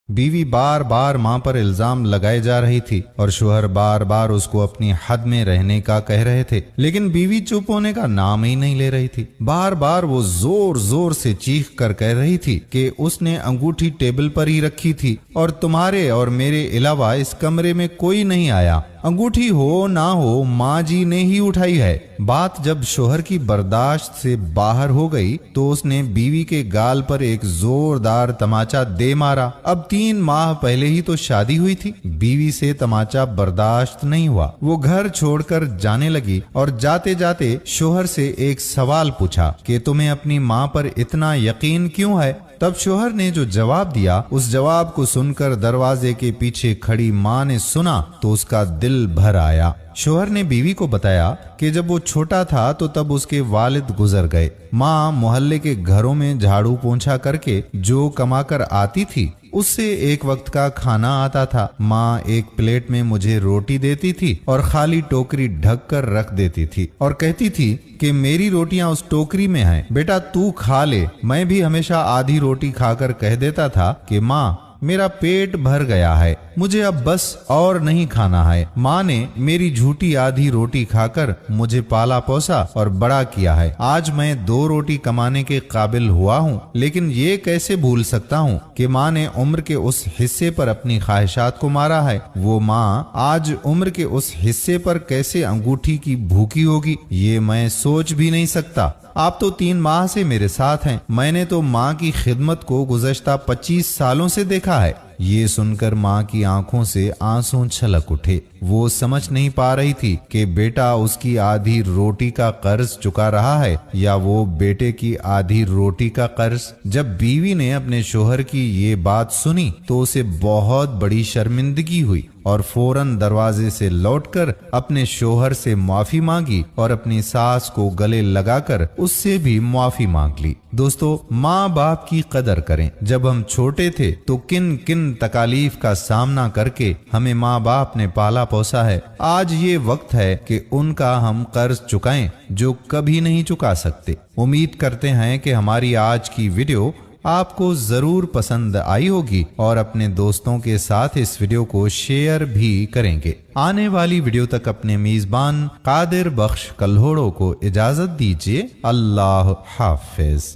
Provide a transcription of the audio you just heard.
बीवी बार बार मां पर इल्जाम लगाए जा रही थी और शोहर बार बार उसको अपनी हद में रहने का कह रहे थे, लेकिन बीवी चुप होने का नाम ही नहीं ले रही थी। बार बार वो जोर जोर से चीख कर कह रही थी कि उसने अंगूठी टेबल पर ही रखी थी और तुम्हारे और मेरे अलावा इस कमरे में कोई नहीं आया। अंगूठी हो ना हो माँ जी ने ही उठाई है। बात जब शोहर की बर्दाश्त से बाहर हो गई तो उसने बीवी के गाल पर एक जोरदार तमाचा दे मारा। अब 3 माह पहले ही तो शादी हुई थी। बीवी से तमाचा बर्दाश्त नहीं हुआ। वो घर छोड़कर जाने लगी और जाते जाते शोहर से एक सवाल पूछा कि तुम्हें अपनी माँ पर इतना यकीन क्यों है। तब शोहर ने जो जवाब दिया, उस जवाब को सुनकर दरवाजे के पीछे खड़ी माँ ने सुना तो उसका दिल भर आया। शोहर ने बीवी को बताया कि जब वो छोटा था तो तब उसके वालिद गुजर गए। माँ मोहल्ले के घरों में झाड़ू पोंछा करके जो कमाकर आती थी उससे एक वक्त का खाना आता था। माँ एक प्लेट में मुझे रोटी देती थी और खाली टोकरी ढक कर रख देती थी और कहती थी कि मेरी रोटियां उस टोकरी में हैं, बेटा तू खा ले। मैं भी हमेशा आधी रोटी खाकर कह देता था कि माँ मेरा पेट भर गया है, मुझे अब बस और नहीं खाना है। माँ ने मेरी झूठी आधी रोटी खाकर मुझे पाला पोसा और बड़ा किया है। आज मैं 2 रोटी कमाने के काबिल हुआ हूँ, लेकिन ये कैसे भूल सकता हूँ कि माँ ने उम्र के उस हिस्से पर अपनी ख्वाहिशात को मारा है। वो माँ आज उम्र के उस हिस्से पर कैसे अंगूठी की भूखी होगी, ये मैं सोच भी नहीं सकता। आप तो 3 माह से मेरे साथ हैं। मैंने तो माँ की खिदमत को गुज़श्ता 25 सालों से देखा है। ये सुनकर माँ की आंखों से आंसू छलक उठे। वो समझ नहीं पा रही थी कि बेटा उसकी आधी रोटी का कर्ज चुका रहा है या वो बेटे की आधी रोटी का कर्ज। जब बीवी ने अपने शोहर की ये बात सुनी तो उसे बहुत बड़ी शर्मिंदगी हुई और फौरन दरवाजे से लौटकर अपने शोहर से माफी मांगी और अपनी सास को गले लगाकर उससे भी माफी मांग ली। दोस्तों, माँ बाप की कदर करें। जब हम छोटे थे तो किन किन तकालीफ का सामना करके हमें माँ बाप ने पाला पोसा है। आज ये वक्त है कि उनका हम कर्ज चुकाएं जो कभी नहीं चुका सकते। उम्मीद करते हैं कि हमारी आज की वीडियो आपको जरूर पसंद आई होगी और अपने दोस्तों के साथ इस वीडियो को शेयर भी करेंगे। आने वाली वीडियो तक अपने मेजबान कादिर बख्श कल्होड़ो को इजाजत दीजिए। अल्लाह हाफिज।